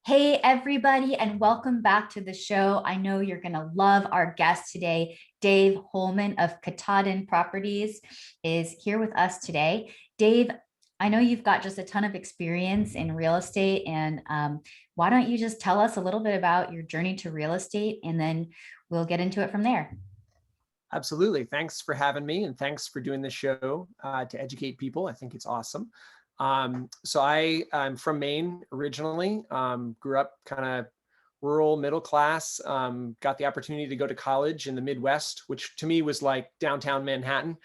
Hey, everybody, and welcome back to the show. I know you're going to love our guest today. Dave Holman of Katahdin Properties is here with us today. Dave, I know you've got just a ton of experience in real estate, and why don't you just tell us a little bit about your journey to real estate, and then we'll get into it from there. Absolutely. Thanks for having me, and thanks for doing this show to educate people. I think it's awesome. I'm from Maine originally, grew up kind of rural middle class, got the opportunity to go to college in the Midwest, which to me was like downtown Manhattan,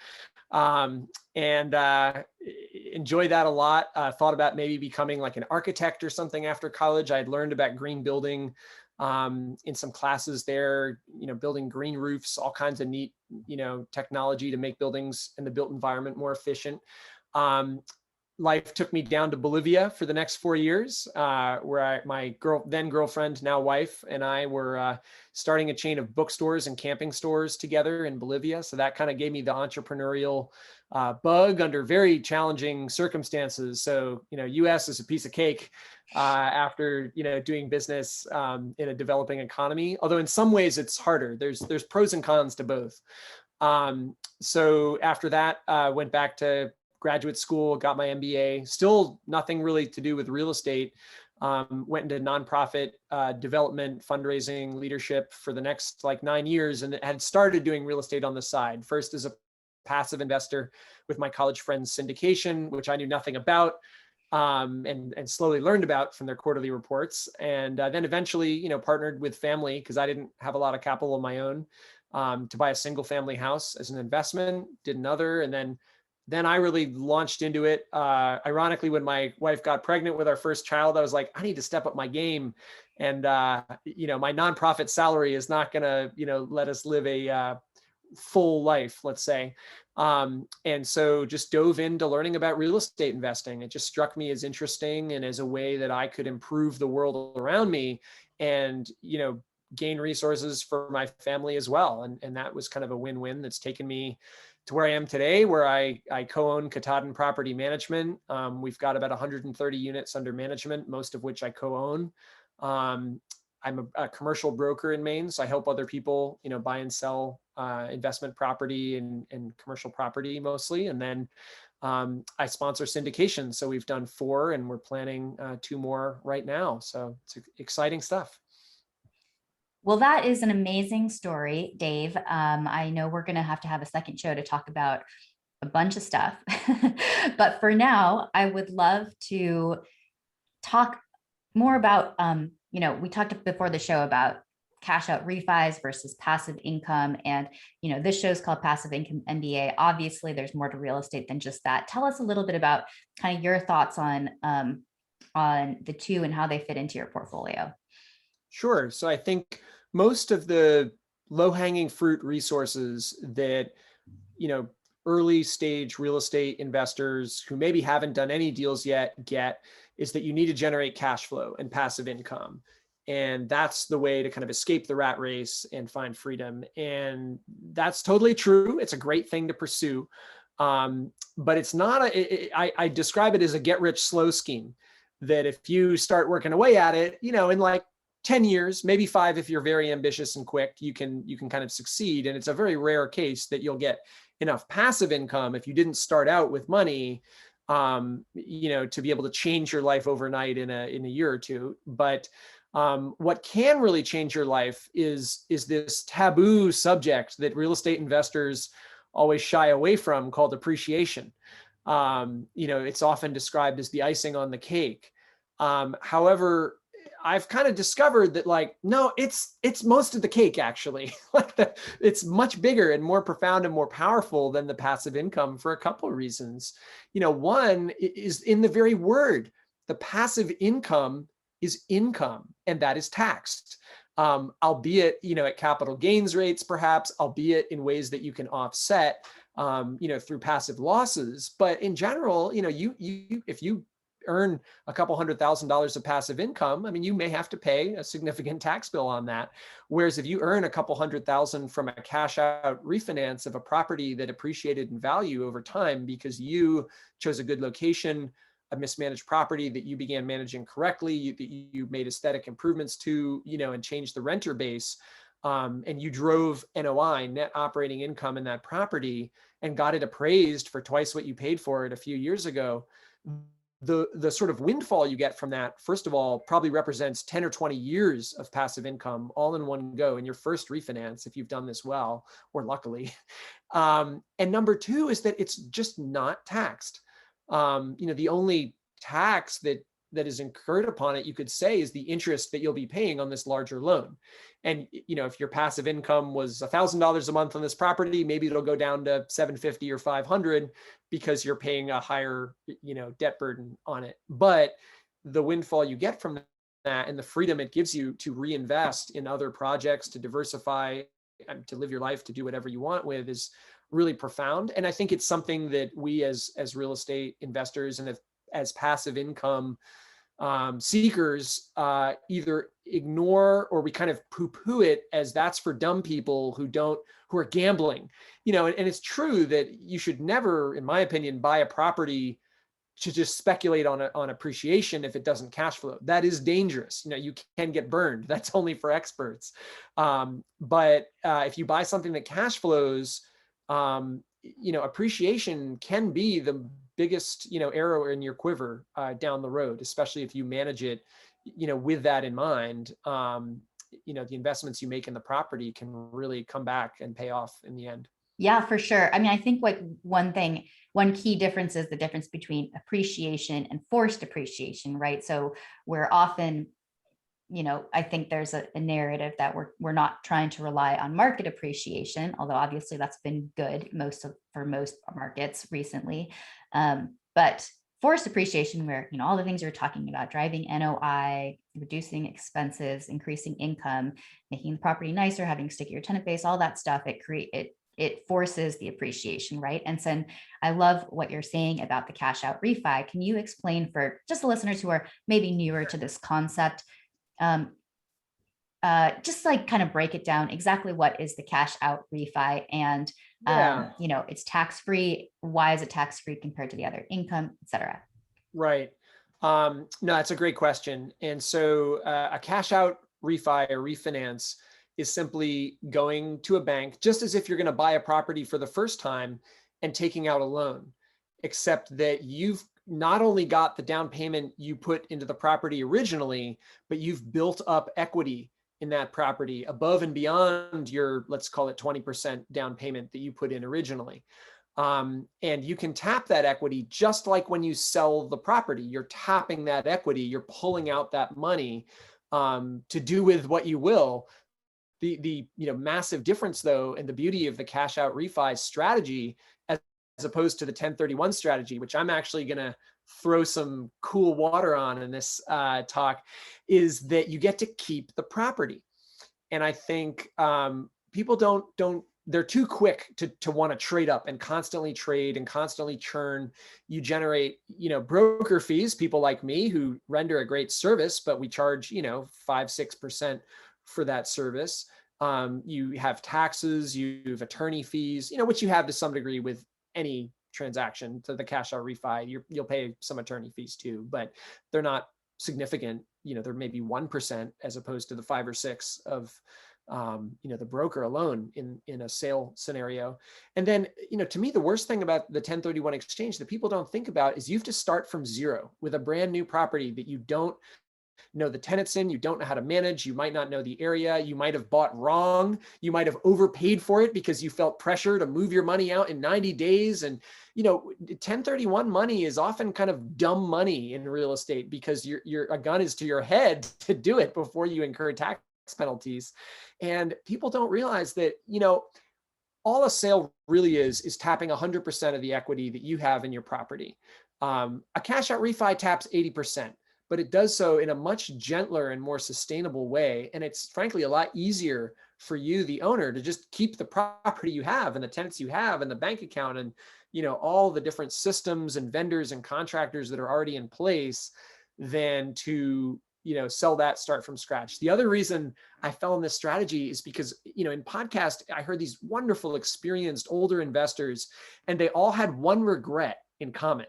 and enjoyed that a lot. Thought about maybe becoming like an architect or something after college. I had learned about green building in some classes there, building green roofs, all kinds of neat, technology to make buildings and the built environment more efficient. Um, Life took me down to Bolivia for the next 4 years, where my then girlfriend, now wife, and I were starting a chain of bookstores and camping stores together in Bolivia. So that kind of gave me the entrepreneurial bug under very challenging circumstances. So, U.S. is a piece of cake after, doing business in a developing economy. Although in some ways it's harder. There's pros and cons to both. So after that, went back to graduate school, got my MBA, still nothing really to do with real estate. Went into nonprofit development, fundraising, leadership for the next like 9 years, and had started doing real estate on the side. First as a passive investor with my college friends syndication, which I knew nothing about, and slowly learned about from their quarterly reports. And then eventually, partnered with family because I didn't have a lot of capital of my own, to buy a single family house as an investment, did another, and then I really launched into it. Ironically, when my wife got pregnant with our first child, I was like, I need to step up my game. And, my nonprofit salary is not going to, let us live a full life, let's say. And so just dove into learning about real estate investing. It just struck me as interesting and as a way that I could improve the world around me and, gain resources for my family as well. And that was kind of a win-win that's taken me to where I am today, where I co-own Katahdin Property Management. We've got about 130 units under management, most of which I co-own. I'm a commercial broker in Maine, so I help other people, buy and sell investment property and commercial property mostly. And then I sponsor syndications. So we've done 4 and we're planning 2 more right now. So it's exciting stuff. Well, that is an amazing story, Dave. I know we're going to have a second show to talk about a bunch of stuff. But for now, I would love to talk more about, we talked before the show about cash out refis versus passive income. And, this show is called Passive Income MBA. Obviously, there's more to real estate than just that. Tell us a little bit about kind of your thoughts on the two and how they fit into your portfolio. Sure. So I think most of the low-hanging fruit resources that, early stage real estate investors who maybe haven't done any deals yet get is that you need to generate cash flow and passive income. And that's the way to kind of escape the rat race and find freedom. And that's totally true. It's a great thing to pursue. But it's not, I describe it as a get rich slow scheme, that if you start working away at it, in like 10 years, maybe 5, if you're very ambitious and quick, you can kind of succeed. And it's a very rare case that you'll get enough passive income if you didn't start out with money, to be able to change your life overnight in a year or two. But what can really change your life is this taboo subject that real estate investors always shy away from, called appreciation. It's often described as the icing on the cake. However, I've kind of discovered that, like, no, it's most of the cake, actually. It's much bigger and more profound and more powerful than the passive income for a couple of reasons. One is in the very word. The passive income is income, and that is taxed. Albeit, at capital gains rates, perhaps, albeit in ways that you can offset, through passive losses. But in general, if you earn a couple $100,000 of passive income, I mean, you may have to pay a significant tax bill on that. Whereas if you earn a couple $100,000 from a cash out refinance of a property that appreciated in value over time because you chose a good location, a mismanaged property that you began managing correctly, you made aesthetic improvements to, and changed the renter base, and you drove NOI, net operating income, in that property, and got it appraised for twice what you paid for it a few years ago. The sort of windfall you get from that, first of all, probably represents 10 or 20 years of passive income all in one go in your first refinance, if you've done this well, or luckily. And number two is that it's just not taxed. The only tax that is incurred upon it, you could say, is the interest that you'll be paying on this larger loan. And if your passive income was $1,000 a month on this property, maybe it'll go down to $750 or $500 because you're paying a higher, debt burden on it. But the windfall you get from that, and the freedom it gives you to reinvest in other projects, to diversify, to live your life, to do whatever you want with, is really profound. And I think it's something that we as real estate investors and as passive income seekers either ignore, or we kind of poo-poo it as that's for dumb people who are gambling. And it's true that you should never, in my opinion, buy a property to just speculate on appreciation if it doesn't cash flow. That is dangerous. You can get burned. That's only for experts. But if you buy something that cash flows, appreciation can be the biggest, arrow in your quiver down the road, especially if you manage it, with that in mind. The investments you make in the property can really come back and pay off in the end. Yeah, for sure. I mean, I think one key difference is the difference between appreciation and forced appreciation, right? So we're often, I think there's a narrative that we're not trying to rely on market appreciation, although obviously that's been good for most markets recently. But forced appreciation, where, all the things you're talking about, driving NOI, reducing expenses, increasing income, making the property nicer, having stickier tenant base, all that stuff, it forces the appreciation, right? And so I love what you're saying about the cash out refi. Can you explain, for just the listeners who are maybe newer to this concept, just like kind of break it down, exactly what is the cash out refi, and Yeah. it's tax free. Why is it tax free compared to the other income, et cetera? Right. No, that's a great question. And so a cash out refi or refinance is simply going to a bank, just as if you're going to buy a property for the first time, and taking out a loan, except that you've not only got the down payment you put into the property originally, but you've built up equity in that property above and beyond your, let's call it 20% down payment that you put in originally. And you can tap that equity just like when you sell the property. You're tapping that equity, you're pulling out that money to do with what you will. The massive difference, though, and the beauty of the cash out refi strategy, as opposed to the 1031 strategy, which I'm actually going to throw some cool water on in this talk, is that you get to keep the property. And I think people they're too quick to want to trade up and constantly trade and constantly churn. You generate, broker fees, people like me who render a great service, but we charge, 5-6% for that service. You have taxes, you have attorney fees, which you have to some degree with any transaction. To the cash out refi, you'll pay some attorney fees too, but they're not significant. They're maybe 1% as opposed to the 5 or 6 of the broker alone in a sale scenario. And then, to me, the worst thing about the 1031 exchange that people don't think about is you have to start from zero with a brand new property that you don't know the tenants in, you don't know how to manage, you might not know the area, you might have bought wrong, you might have overpaid for it because you felt pressure to move your money out in 90 days. And 1031 money is often kind of dumb money in real estate, because a gun is to your head to do it before you incur tax penalties. And people don't realize that all a sale really is tapping 100% of the equity that you have in your property. A cash out refi taps 80%. But it does so in a much gentler and more sustainable way. And it's frankly a lot easier for you, the owner, to just keep the property you have and the tenants you have and the bank account and, all the different systems and vendors and contractors that are already in place, than to, sell that, start from scratch. The other reason I fell in this strategy is because, in podcast, I heard these wonderful, experienced older investors, and they all had one regret in common.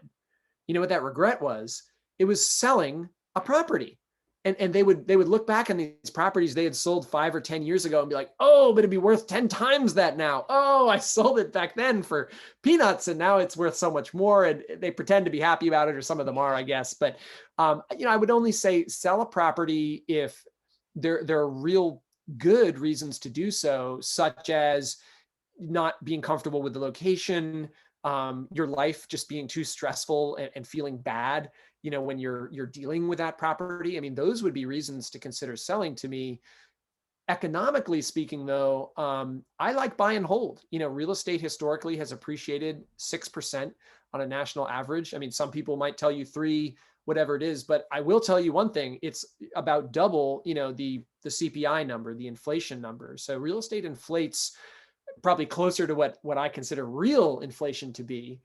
You know what that regret was? It was selling a property. And they would look back on these properties they had sold 5 or 10 years ago and be like, oh, but it'd be worth 10 times that now. Oh, I sold it back then for peanuts and now it's worth so much more. And they pretend to be happy about it, or some of them are, I guess. But I would only say sell a property if there are real good reasons to do so, such as not being comfortable with the location, your life just being too stressful and feeling bad, when you're dealing with that property. I mean, those would be reasons to consider selling to me. Economically speaking, though, I like buy and hold. Real estate historically has appreciated 6% on a national average. I mean, some people might tell you 3, whatever it is, but I will tell you one thing: it's about double, the CPI number, the inflation number. So real estate inflates probably closer to what I consider real inflation to be.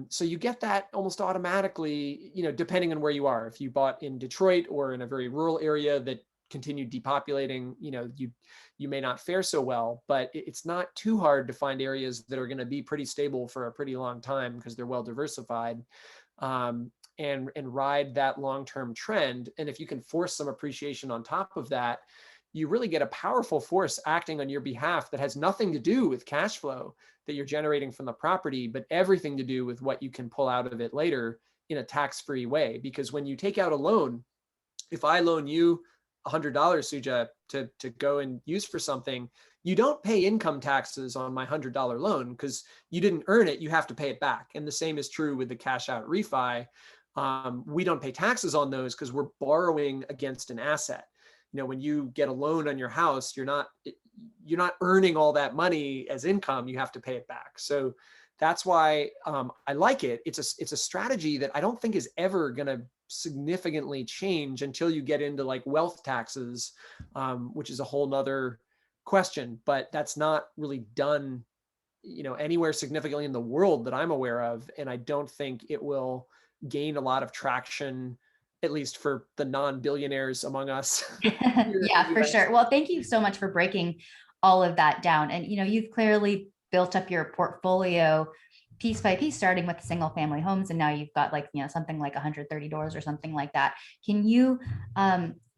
So you get that almost automatically, depending on where you are. If you bought in Detroit or in a very rural area that continued depopulating, you may not fare so well. But it's not too hard to find areas that are going to be pretty stable for a pretty long time because they're well diversified, and ride that long-term trend. And if you can force some appreciation on top of that, you really get a powerful force acting on your behalf that has nothing to do with cash flow that you're generating from the property, but everything to do with what you can pull out of it later in a tax-free way. Because when you take out a loan, if I loan you $100, Suja, to go and use for something, you don't pay income taxes on my $100 loan because you didn't earn it. You have to pay it back. And the same is true with the cash out refi. We don't pay taxes on those because we're borrowing against an asset. When you get a loan on your house, you're not earning all that money as income. You have to pay it back. So that's why I like it. It's a strategy that I don't think is ever going to significantly change until you get into like wealth taxes, which is a whole nother question. But that's not really done, anywhere significantly in the world that I'm aware of, and I don't think it will gain a lot of traction, at least for the non-billionaires among us here in the Yeah, for US. sure. Well, thank you so much for breaking all of that down. And you've clearly built up your portfolio piece by piece, starting with single family homes, and now you've got something like 130 doors or something like that. Can you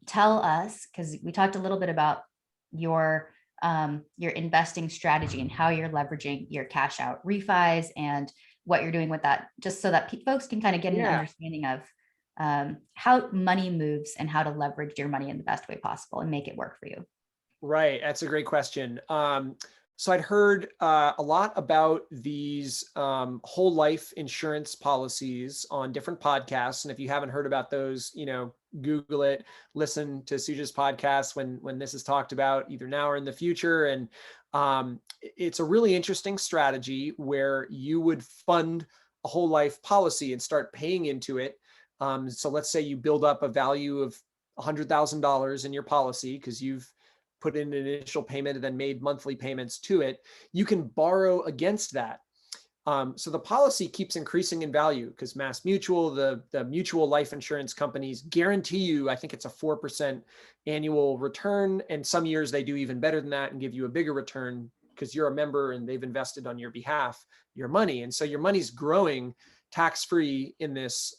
tell us, because we talked a little bit about your investing strategy and how you're leveraging your cash out refis and what you're doing with that, just so that folks can kind of get an Yeah, understanding of how money moves and how to leverage your money in the best way possible and make it work for you. right. That's a great question. So I'd heard a lot about these whole life insurance policies on different podcasts. And if you haven't heard about those, Google it, listen to Suja's podcast when this is talked about, either now or in the future. And it's a really interesting strategy where you would fund a whole life policy and start paying into it. So let's say you build up a value of $100,000 in your policy because you've put in an initial payment and then made monthly payments to it. You can borrow against that. So the policy keeps increasing in value because Mass Mutual, the mutual life insurance companies, guarantee you, I think it's a 4% annual return. And some years they do even better than that and give you a bigger return because you're a member and they've invested on your behalf your money. And so your money's growing tax-free in this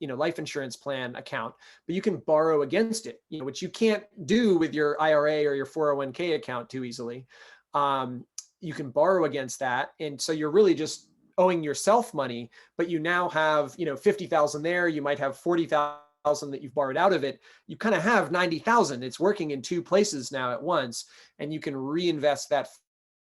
life insurance plan account, but you can borrow against it, which you can't do with your IRA or your 401k account too easily. You can borrow against that. And so you're really just owing yourself money, but you now have, 50,000 there. You might have 40,000 that you've borrowed out of it. You kind of have 90,000. It's working in two places now at once. And you can reinvest that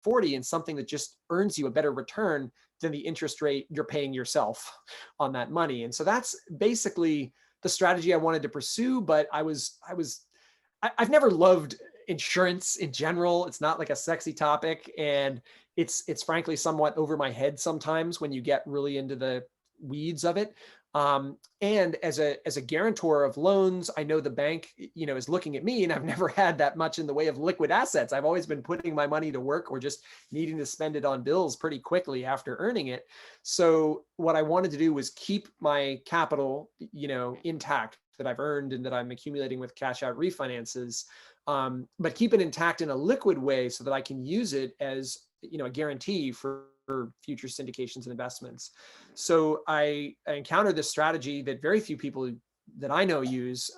40 in something that just earns you a better return than the interest rate you're paying yourself on that money. And so that's basically the strategy I wanted to pursue. But I've never loved insurance in general. It's not like a sexy topic. And it's frankly somewhat over my head sometimes when you get really into the weeds of it. And as a guarantor of loans, I know the bank, is looking at me, and I've never had that much in the way of liquid assets. I've always been putting my money to work or just needing to spend it on bills pretty quickly after earning it. So what I wanted to do was keep my capital, intact that I've earned and that I'm accumulating with cash out refinances, but keep it intact in a liquid way so that I can use it as, a guarantee for for future syndications and investments. So I encountered this strategy that very few people that I know use,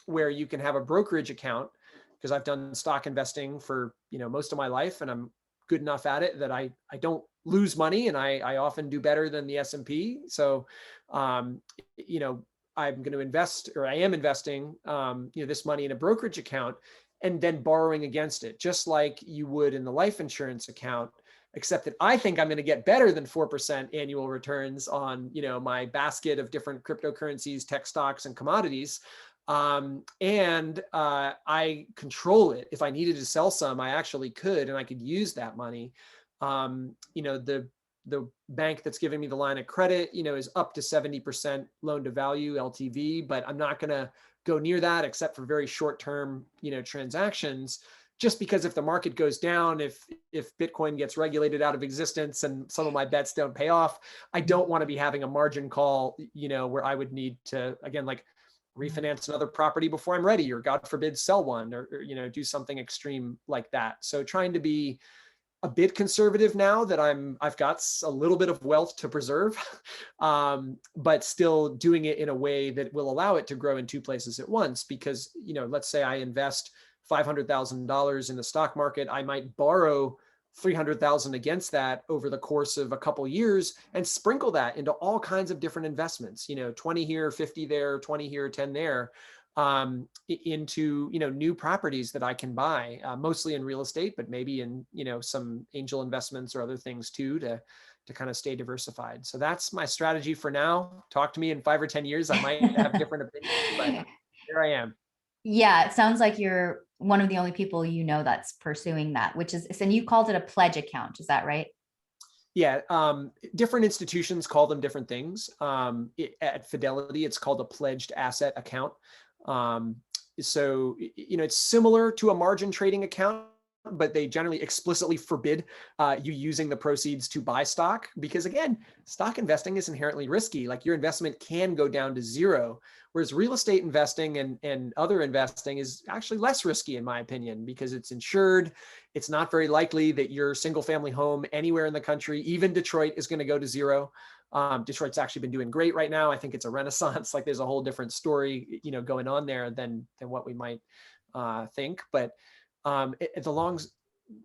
where you can have a brokerage account, because I've done stock investing for, most of my life, and I'm good enough at it that I don't lose money, and I often do better than the S&P. So, um, you know, I'm going to invest, or I am investing, this money in a brokerage account and then borrowing against it, just like you would in the life insurance account, except that I think I'm going to get better than 4% annual returns on, my basket of different cryptocurrencies, tech stocks, and commodities. And I control it. If I needed to sell some, I actually could, and I could use that money. The bank that's giving me the line of credit, is up to 70% loan to value LTV, but I'm not going to go near that except for very short-term, transactions. Just because if the market goes down, if Bitcoin gets regulated out of existence and some of my bets don't pay off, I don't want to be having a margin call, where I would need to, again, like refinance another property before I'm ready, or God forbid, sell one, or do something extreme like that. So trying to be a bit conservative now that I've got a little bit of wealth to preserve, but still doing it in a way that will allow it to grow in two places at once. Because, let's say I invest $500,000 in the stock market, I might borrow 300,000 against that over the course of a couple years and sprinkle that into all kinds of different investments, 20 here, 50 there, 20 here, 10 there, into, new properties that I can buy, mostly in real estate, but maybe in, some angel investments or other things too, to kind of stay diversified. So that's my strategy for now. Talk to me in 5 or 10 years. I might have different opinions, but here I am. Yeah, it sounds like you're one of the only people that's pursuing that, which is, and you called it a pledge account. Is that right? Yeah, different institutions call them different things. At Fidelity, it's called a pledged asset account. Um, so, it's similar to a margin trading account, but they generally explicitly forbid you using the proceeds to buy stock, because again, stock investing is inherently risky. Like, your investment can go down to zero, whereas real estate investing and other investing is actually less risky, in my opinion, because it's insured. It's not very likely that your single family home anywhere in the country, even Detroit, is going to go to zero. Detroit's actually been doing great right now. I think it's a renaissance. Like, there's a whole different story, going on there than what we might think. But at the long,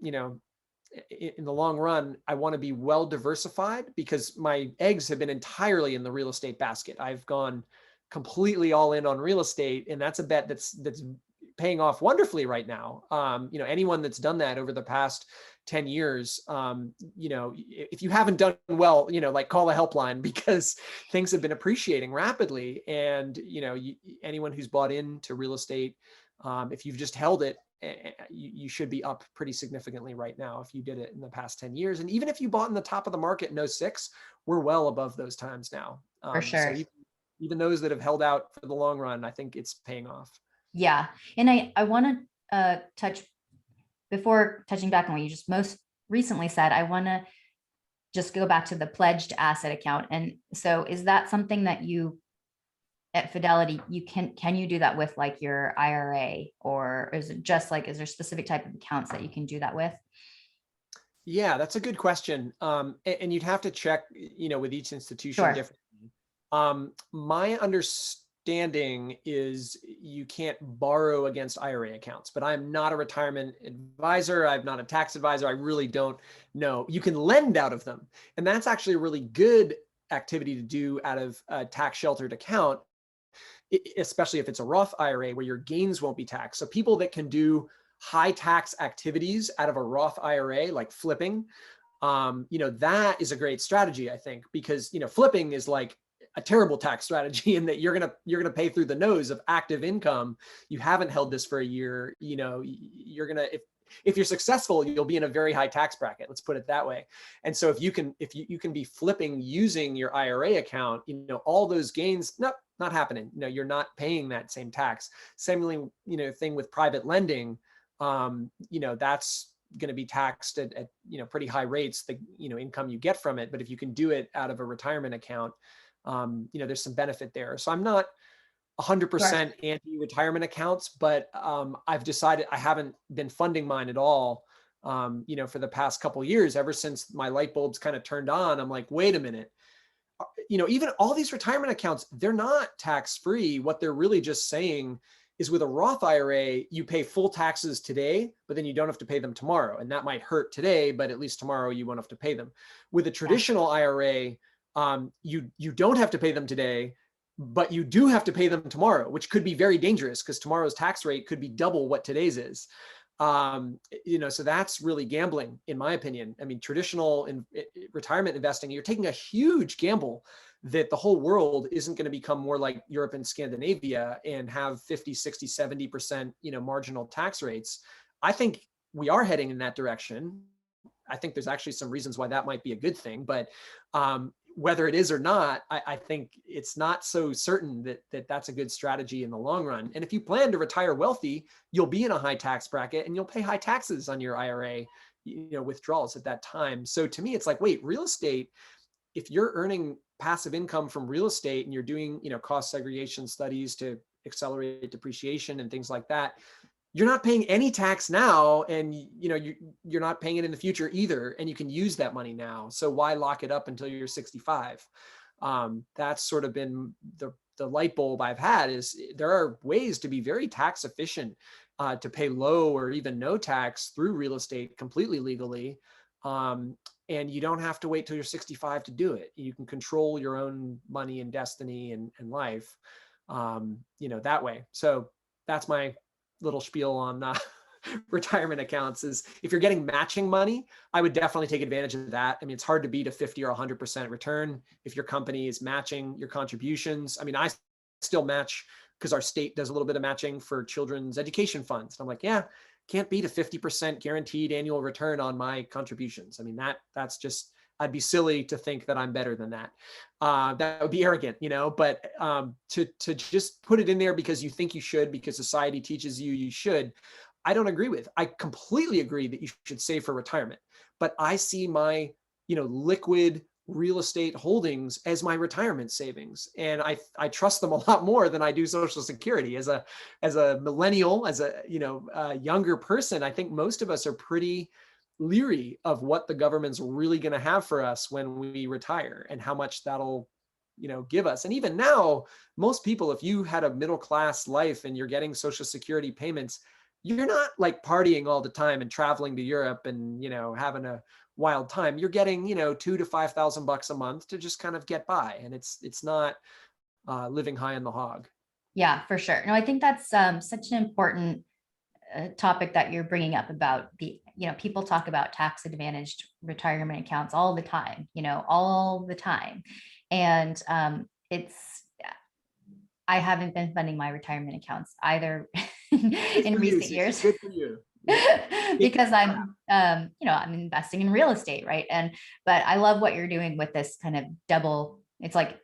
you know, in the long run, I want to be well diversified, because my eggs have been entirely in the real estate basket. I've gone completely all in on real estate, and that's a bet that's paying off wonderfully right now. Anyone that's done that over the past 10 years, if you haven't done well, like, call a helpline, because things have been appreciating rapidly. And, anyone who's bought into real estate, if you've just held it, you should be up pretty significantly right now if you did it in the past 10 years. And even if you bought in the top of the market in 06, we're well above those times now. For So sure. even those that have held out for the long run, I think it's paying off. Yeah. And I want to touch, before touching back on what you just most recently said, I want to just go back to the pledged asset account. And so is that something that you at Fidelity, can you do that with, like, your IRA, or is it just like, is there specific type of accounts that you can do that with? Yeah, that's a good question. And you'd have to check, with each institution Sure. differently. My understanding is you can't borrow against IRA accounts, but I'm not a retirement advisor. I'm not a tax advisor. I really don't know. You can lend out of them, and that's actually a really good activity to do out of a tax sheltered account, especially if it's a Roth IRA where your gains won't be taxed. So people that can do high tax activities out of a Roth IRA, like flipping, that is a great strategy, I think, because, flipping is like a terrible tax strategy in that you're gonna pay through the nose of active income. You haven't held this for a year. You're gonna, if you're successful, you'll be in a very high tax bracket. Let's put it that way. And so if you can be flipping using your IRA account, all those gains, nope, not happening. You're not paying that same tax. Similarly, thing with private lending, that's going to be taxed at pretty high rates, the income you get from it. But if you can do it out of a retirement account, there's some benefit there. So I'm not Sure. 100% anti-retirement accounts, but I've decided I haven't been funding mine at all, For the past couple of years, ever since my light bulbs kind of turned on, I'm like, wait a minute, even all these retirement accounts, they're not tax free. What they're really just saying is with a Roth IRA, you pay full taxes today, but then you don't have to pay them tomorrow. And that might hurt today, but at least tomorrow you won't have to pay them. With a Yeah. traditional IRA, you don't have to pay them today, but you do have to pay them tomorrow, which could be very dangerous because tomorrow's tax rate could be double what today's is. So that's really gambling, in my opinion. I mean, traditional retirement investing, you're taking a huge gamble that the whole world isn't going to become more like Europe and Scandinavia and have 50, 60, 70%, marginal tax rates. I think we are heading in that direction. I think there's actually some reasons why that might be a good thing, but whether it is or not, I think it's not so certain that that's a good strategy in the long run. And if you plan to retire wealthy, you'll be in a high tax bracket and you'll pay high taxes on your IRA, withdrawals at that time. So to me, it's like, wait, real estate, if you're earning passive income from real estate and you're doing, cost segregation studies to accelerate depreciation and things like that, you're not paying any tax now, and you're not paying it in the future either, and you can use that money now. So why lock it up until you're 65? That's sort of been the light bulb I've had, is there are ways to be very tax efficient, to pay low or even no tax through real estate completely legally. And you don't have to wait till you're 65 to do it. You can control your own money and destiny and life, that way. So that's my little spiel on retirement accounts. Is if you're getting matching money, I would definitely take advantage of that. I mean, it's hard to beat a 50 or 100% return if your company is matching your contributions. I mean, I still match because our state does a little bit of matching for children's education funds. And I'm like, yeah, can't beat a 50% guaranteed annual return on my contributions. I mean, that's just, I'd be silly to think that I'm better than that. That would be arrogant, but to just put it in there because you think you should, because society teaches you should, I don't agree with. I completely agree that you should save for retirement, but I see my, liquid real estate holdings as my retirement savings. And I trust them a lot more than I do Social Security. As a millennial, as a, younger person, I think most of us are pretty leery of what the government's really going to have for us when we retire and how much that'll, give us. And even now, most people, if you had a middle class life and you're getting Social Security payments, you're not like partying all the time and traveling to Europe and, having a wild time. You're getting, $2,000 to $5,000 a month to just kind of get by. And it's not living high on the hog. Yeah, for sure. No, I think that's such an important topic that you're bringing up about people talk about tax advantaged retirement accounts all the time, all the time. And I haven't been funding my retirement accounts either in recent You, years. good for you. Because I'm investing in real estate, right? But I love what you're doing with this kind of double, it's like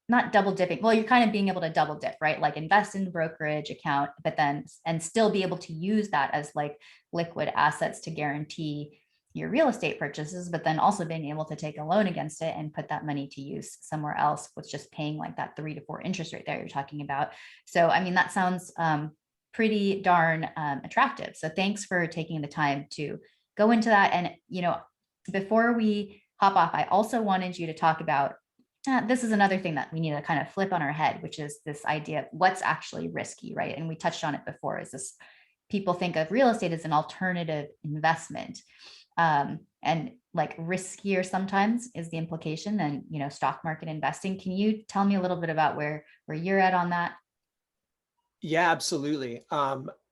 not double dipping. Well, you're kind of being able to double dip, right? Like invest in the brokerage account, but then, and still be able to use that as like liquid assets to guarantee your real estate purchases, but then also being able to take a loan against it and put that money to use somewhere else with just paying like that 3 to 4 interest rate that you're talking about. So, I mean, that sounds pretty darn attractive. So thanks for taking the time to go into that. And, before we hop off, I also wanted you to talk about this is another thing that we need to kind of flip on our head, which is this idea of what's actually risky, right? And we touched on it before, is this people think of real estate as an alternative investment, and like riskier sometimes is the implication than, stock market investing. Can you tell me a little bit about where you're at on that? Yeah, absolutely.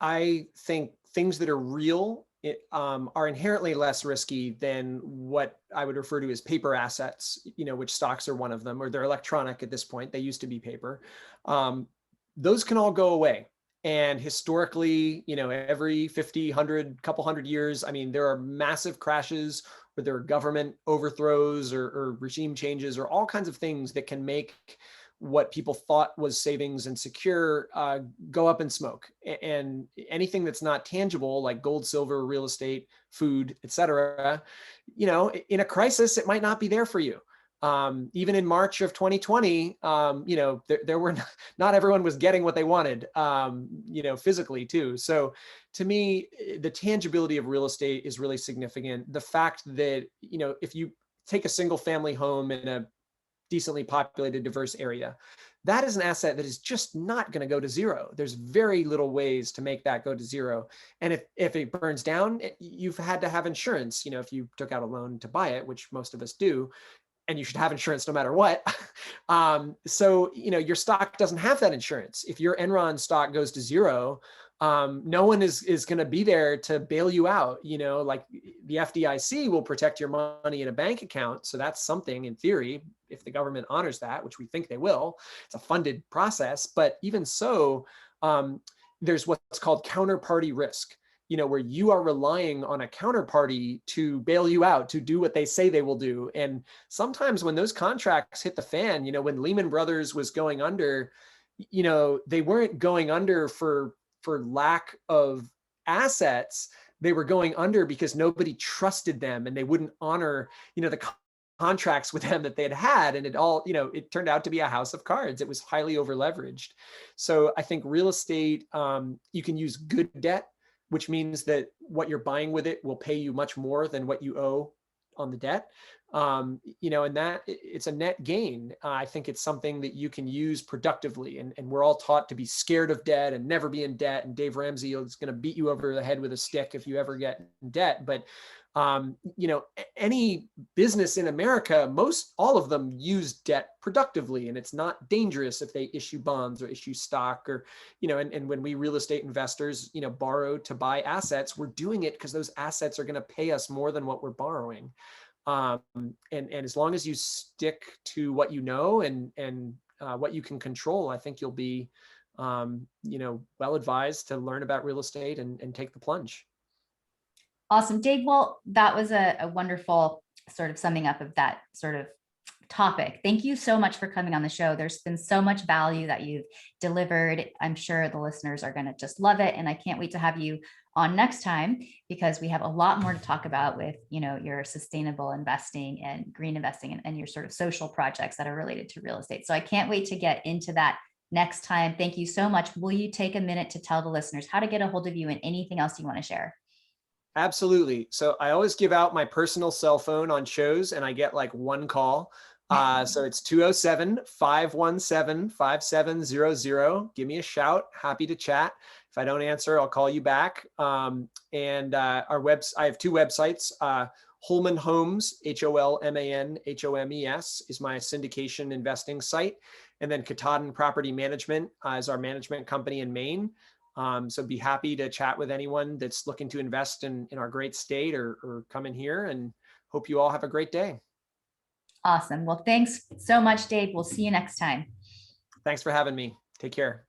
I think things that are real are inherently less risky than what I would refer to as paper assets, which stocks are one of them, or they're electronic at this point. They used to be paper. Those can all go away. And historically, every 50, 100, couple hundred years, I mean, there are massive crashes where there are government overthrows or regime changes or all kinds of things that can make what people thought was savings and secure go up in smoke. And anything that's not tangible, like gold, silver, real estate, food, et cetera, in a crisis, it might not be there for you. Even in March of 2020, there were not everyone was getting what they wanted, physically too. So to me, the tangibility of real estate is really significant. The fact that, if you take a single family home in a decently populated, diverse area, that is an asset that is just not going to go to zero. There's very little ways to make that go to zero. And if it burns down, you've had to have insurance. If you took out a loan to buy it, which most of us do, and you should have insurance no matter what. So, your stock doesn't have that insurance. If your Enron stock goes to zero, no one is going to be there to bail you out. Like the FDIC will protect your money in a bank account. So that's something in theory, if the government honors that, which we think they will. It's a funded process. But even so, there's what's called counterparty risk, where you are relying on a counterparty to bail you out, to do what they say they will do. And sometimes when those contracts hit the fan, when Lehman Brothers was going under, they weren't going under for lack of assets. They were going under because nobody trusted them and they wouldn't honor, the contracts with them that they had. And it turned out to be a house of cards. It was highly over leveraged. So I think real estate, you can use good debt, which means that what you're buying with it will pay you much more than what you owe on the debt. And that it's a net gain. I think it's something that you can use productively. And we're all taught to be scared of debt and never be in debt. And Dave Ramsey is going to beat you over the head with a stick if you ever get in debt. But any business in America, all of them use debt productively, and it's not dangerous if they issue bonds or issue stock or, and when we real estate investors, borrow to buy assets, we're doing it because those assets are going to pay us more than what we're borrowing. And as long as you stick to what and what you can control, I think you'll be, well advised to learn about real estate and take the plunge. Awesome, Dave. Well, that was a wonderful sort of summing up of that sort of topic. Thank you so much for coming on the show. There's been so much value that you've delivered. I'm sure the listeners are going to just love it. And I can't wait to have you on next time, because we have a lot more to talk about with, your sustainable investing and green investing and your sort of social projects that are related to real estate. So I can't wait to get into that next time. Thank you so much. Will you take a minute to tell the listeners how to get a hold of you and anything else you want to share? Absolutely. So I always give out my personal cell phone on shows and I get like one call. So it's 207-517-5700. Give me a shout. Happy to chat. If I don't answer, I'll call you back. I have two websites. Holman Homes, HOLMAN HOMES is my syndication investing site. And then Katahdin Property Management is our management company in Maine. So be happy to chat with anyone that's looking to invest in our great state or come in here, and hope you all have a great day. Awesome. Well, thanks so much, Dave. We'll see you next time. Thanks for having me. Take care.